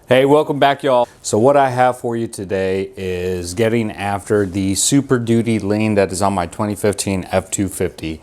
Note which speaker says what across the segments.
Speaker 1: Hey, welcome back, y'all. So what I have for you today is getting after the Super Duty lean that is on my 2015 F250.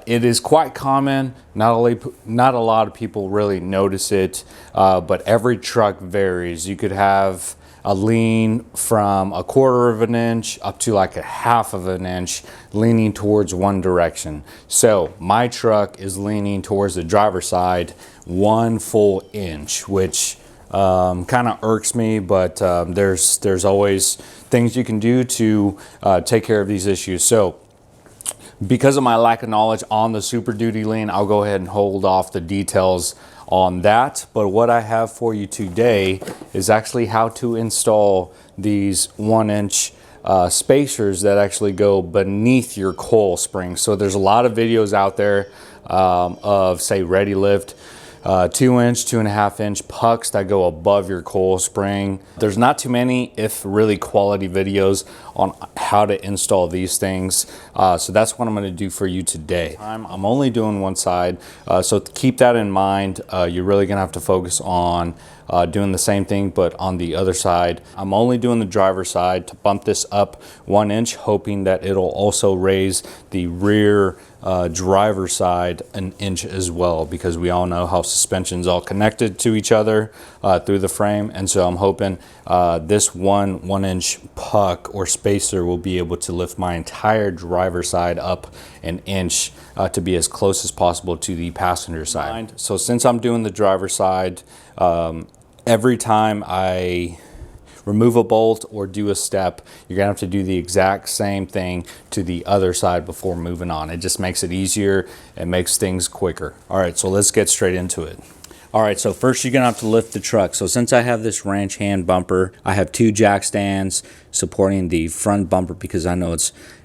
Speaker 1: It is quite common. Not a lot of people really notice it, but every truck varies. You could have a lean from 1/4 of an inch up to like 1/2 of an inch leaning towards one direction. So my truck is leaning towards the driver's side 1 full inch, which kind of irks me, but there's always things you can do to take care of these issues. So because of my lack of knowledge on the Super Duty lean, I'll go ahead and hold off the details on that. But what I have for you today is actually how to install these 1-inch spacers that actually go beneath your coil spring. So there's a lot of videos out there of, say, Ready-Lift 2-inch, 2.5-inch pucks that go above your coil spring. There's not too many, if really, quality videos on how to install these things. So that's what I'm going to do for you today. I'm only doing one side, so keep that in mind. You're really going to have to focus on doing the same thing, but on the other side. I'm only doing the driver's side to bump this up 1 inch, hoping that it'll also raise the rear driver's side 1 inch as well, because we all know how suspension's all connected to each other through the frame. And so I'm hoping this 1 inch puck or spacer will be able to lift my entire driver's side up 1 inch to be as close as possible to the passenger side. So since I'm doing the driver's side, every time I remove a bolt or do a step, you're gonna have to do the exact same thing to the other side before moving on. It just makes it easier. It makes things quicker. All right, so let's get straight into it. All right, so first you're gonna have to lift the truck. So since I have this ranch hand bumper, I have 2 jack stands supporting the front bumper because I know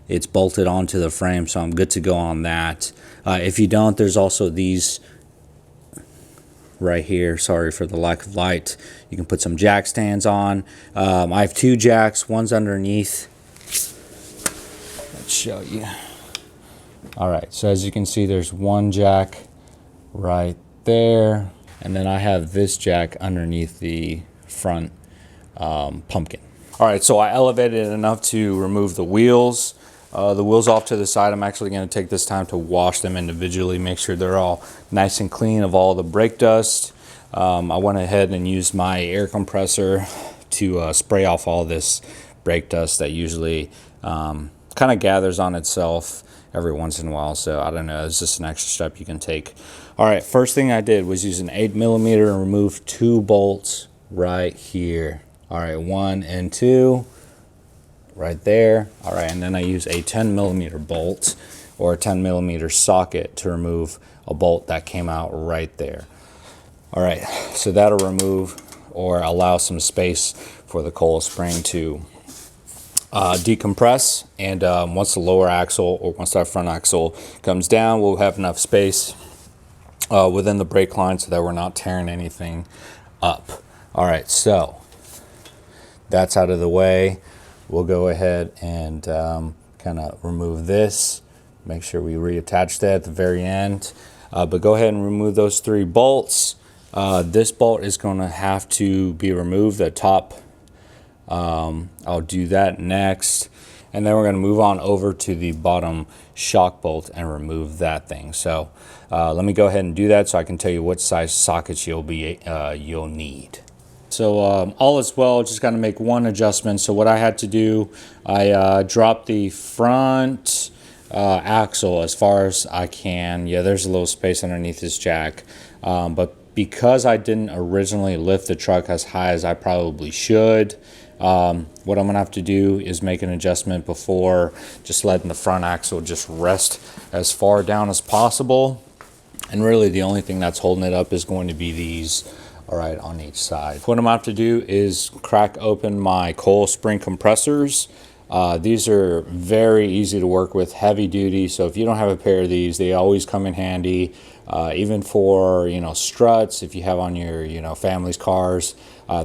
Speaker 1: it's bolted onto the frame, so I'm good to go on that. If you don't, there's also these right here. Sorry for the lack of light. You can put some jack stands on. I have 2 jacks. One's underneath. Let's show you. All right, so as you can see, there's 1 jack right there, and then I have this jack underneath the front pumpkin. All right, so I elevated it enough to remove the wheels. The wheels off to the side. I'm actually going to take this time to wash them individually, make sure they're all nice and clean of all the brake dust. I went ahead and used my air compressor to spray off all this brake dust that usually kind of gathers on itself every once in a while. So I don't know, it's just an extra step you can take. All right, first thing I did was use an 8mm and remove 2 bolts right here. All right, 1 and 2. Right there. All right, and then I use a 10mm bolt or a 10mm socket to remove a bolt that came out right there. All right, so that'll remove or allow some space for the coil spring to decompress. And once the lower axle or once that front axle comes down, we'll have enough space within the brake line so that we're not tearing anything up. All right, so that's out of the way. We'll go ahead and kind of remove this. Make sure we reattach that at the very end. But go ahead and remove those 3 bolts. This bolt is going to have to be removed, the top. I'll do that next. And then we're going to move on over to the bottom shock bolt and remove that thing. So let me go ahead and do that so I can tell you what size sockets you'll need. So all is well, just got to make one adjustment. So what I had to do, I dropped the front axle as far as I can. Yeah, there's a little space underneath this jack. But because I didn't originally lift the truck as high as I probably should, what I'm going to have to do is make an adjustment before just letting the front axle just rest as far down as possible. And really the only thing that's holding it up is going to be these. All right, on each side. What I'm about to do is crack open my coil spring compressors. These are very easy to work with, heavy duty. So if you don't have a pair of these, they always come in handy. Even for struts, if you have on your family's cars,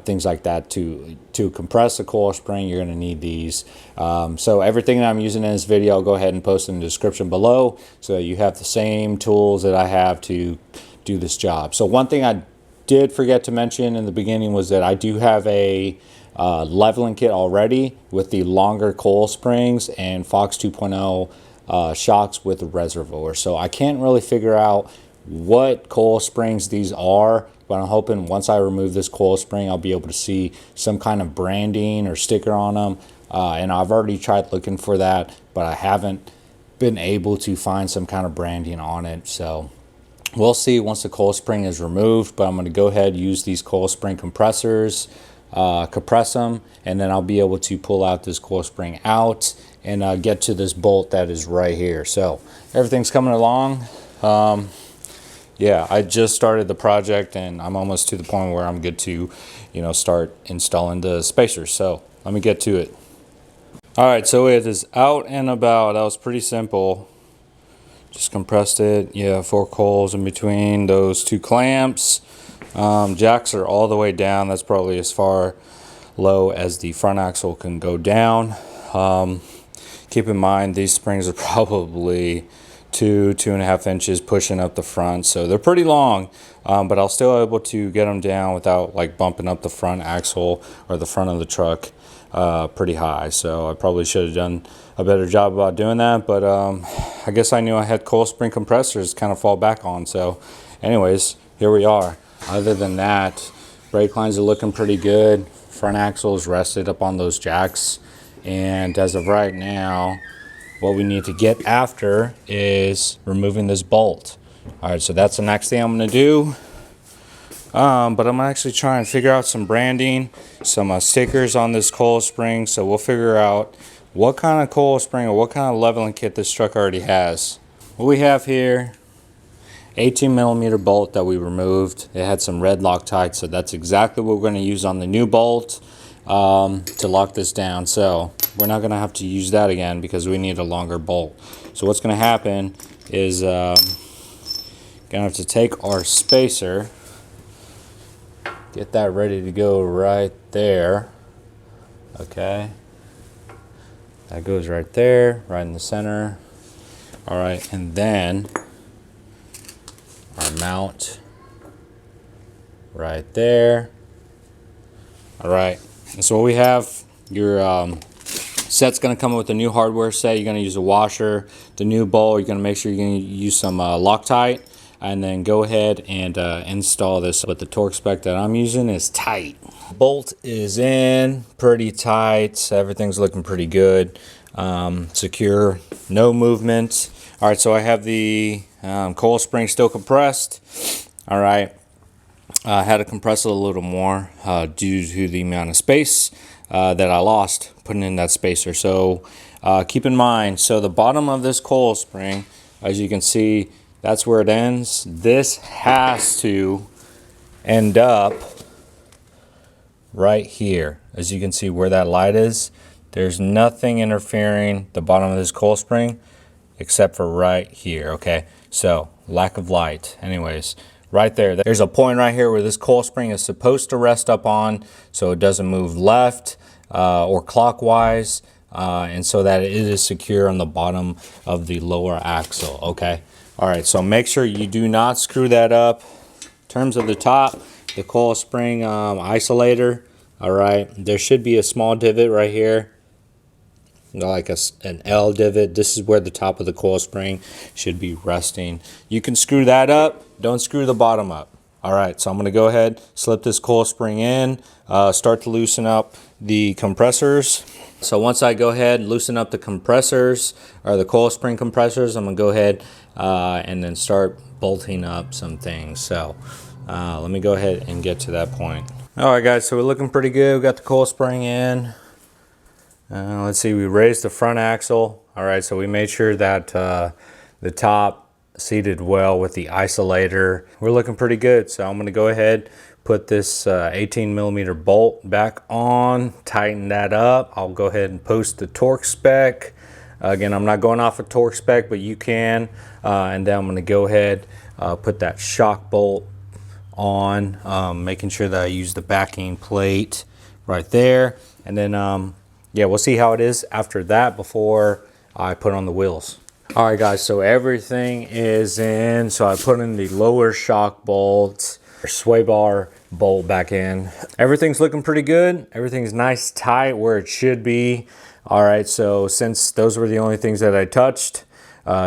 Speaker 1: things like that. To compress a coil spring, you're going to need these. So everything that I'm using in this video, I'll go ahead and post in the description below, so you have the same tools that I have to do this job. So one thing I did forget to mention in the beginning was that I do have a leveling kit already with the longer coil springs and Fox 2.0 shocks with the Reservoir. So I can't really figure out what coil springs these are, but I'm hoping once I remove this coil spring, I'll be able to see some kind of branding or sticker on them. And I've already tried looking for that, but I haven't been able to find some kind of branding on it. So we'll see once the coil spring is removed, but I'm going to go ahead and use these coil spring compressors, compress them, and then I'll be able to pull out this coil spring out and get to this bolt that is right here. So everything's coming along. Yeah, I just started the project and I'm almost to the point where I'm good to, start installing the spacers. So let me get to it. All right, so it is out and about. That was pretty simple. Just compressed it. Yeah, 4 coils in between those 2 clamps. Jacks are all the way down. That's probably as far low as the front axle can go down. Keep in mind these springs are probably 2.5 inches pushing up the front, so they're pretty long, but I'll still able to get them down without like bumping up the front axle or the front of the truck pretty high. So I probably should have done a better job about doing that, but I guess I knew I had coil spring compressors to kind of fall back on. So anyways, here we are. Other than that, brake lines are looking pretty good. Front axle is rested up on those jacks, and as of right now, what we need to get after is removing this bolt. All right, so that's the next thing I'm going to do. But I'm actually trying to figure out some branding, some stickers on this coil spring. So we'll figure out what kind of coil spring or what kind of leveling kit this truck already has. What we have here, 18mm bolt that we removed. It had some red Loctite, so that's exactly what we're going to use on the new bolt to lock this down. So we're not going to have to use that again because we need a longer bolt. So what's going to happen is going to have to take our spacer, get that ready to go right there. Okay, that goes right there, right in the center. All right, and then our mount right there. All right, and so what we have, your set's going to come with a new hardware set. You're going to use a washer, the new bolt. You're going to make sure you're going to use some Loctite, and then go ahead and install this. But the torque spec that I'm using is tight. Bolt is in pretty tight. Everything's looking pretty good. Secure, no movement. All right, so I have the coil spring still compressed. All right, I had to compress it a little more due to the amount of space that I lost putting in that spacer. So keep in mind, so the bottom of this coil spring, as you can see, that's where it ends. This has to end up right here. As you can see where that light is, there's nothing interfering the bottom of this coil spring except for right here. Okay, so lack of light. Anyways, right there, there's a point right here where this coil spring is supposed to rest up on, so it doesn't move left or clockwise, and so that it is secure on the bottom of the lower axle. Okay, all right, so make sure you do not screw that up. In terms of the top, the coil spring isolator, all right, there should be a small divot right here, like an L divot. This is where the top of the coil spring should be resting. You can screw that up, don't screw the bottom up. All right, so I'm going to go ahead, slip this coil spring in, start to loosen up the compressors. So once I go ahead and loosen up the compressors, or the coil spring compressors, I'm going to go ahead and then start bolting up some things. So let me go ahead and get to that point. All right, guys, so we're looking pretty good. We got the coil spring in. Let's see, we raised the front axle. All right, so we made sure that the top seated well with the isolator. We're looking pretty good. So I'm going to go ahead, put this 18mm bolt back on, tighten that up. I'll go ahead and post the torque spec. Again, I'm not going off a torque spec, but you can. And then I'm going to go ahead, put that shock bolt on, making sure that I use the backing plate right there. And then yeah, we'll see how it is after that before I put on the wheels. All right, guys, so everything is in. So I put in the lower shock bolts. our sway bar bolt back in. Everything's looking pretty good. Everything's nice, tight where it should be. All right, so since those were the only things that I touched,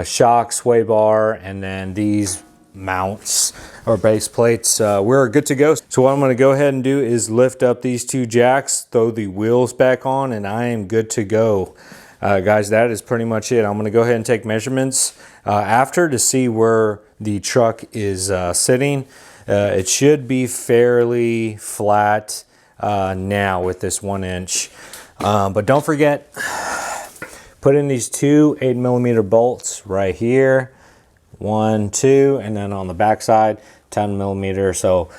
Speaker 1: shock, sway bar, and then these mounts or base plates, we're good to go. So what I'm going to go ahead and do is lift up these two jacks, throw the wheels back on, and I am good to go. Guys, that is pretty much it. I'm going to go ahead and take measurements after to see where the truck is sitting. It should be fairly flat now with this 1 inch. But don't forget, put in these two 8mm bolts right here. 1, 2, and then on the back side, 10mm. So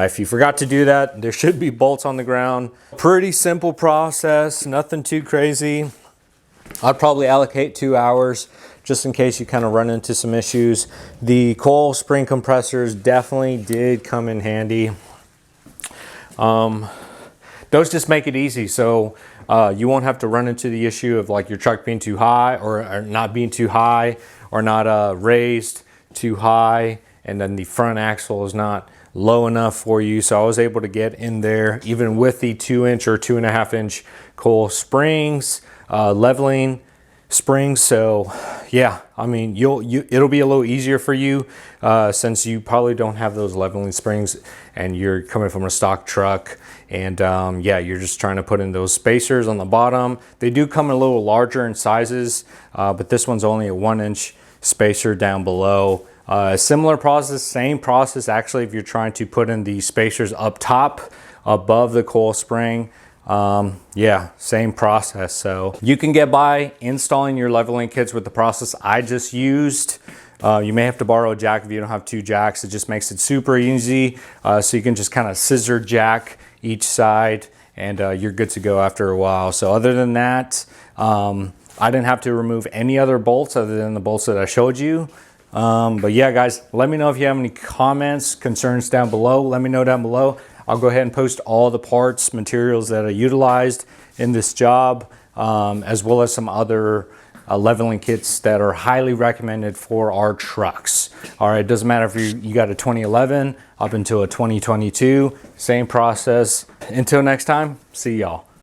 Speaker 1: if you forgot to do that, there should be bolts on the ground. Pretty simple process, nothing too crazy. I'd probably allocate 2 hours just in case you kind of run into some issues. The coil spring compressors definitely did come in handy. Those just make it easy, so you won't have to run into the issue of like your truck being too high or not being too high, or not raised too high, and then the front axle is not low enough for you. So I was able to get in there even with the 2-inch or 2.5 inch coil springs, leveling springs. So yeah, I mean, it'll be a little easier for you since you probably don't have those leveling springs and you're coming from a stock truck, and yeah, you're just trying to put in those spacers on the bottom. They do come a little larger in sizes, but this one's only a 1-inch spacer down below. Similar process, same process actually if you're trying to put in the spacers up top above the coil spring. Yeah, same process. So you can get by installing your leveling kits with the process I just used. You may have to borrow a jack if you don't have 2 jacks. It just makes it super easy. So you can just kind of scissor jack each side, and you're good to go after a while. So other than that, I didn't have to remove any other bolts other than the bolts that I showed you. But yeah, guys, let me know if you have any comments, concerns down below. Let me know down below. I'll go ahead and post all the parts, materials that are utilized in this job, as well as some other leveling kits that are highly recommended for our trucks. All right, it doesn't matter if you got a 2011 up until a 2022, same process. Until next time, see y'all.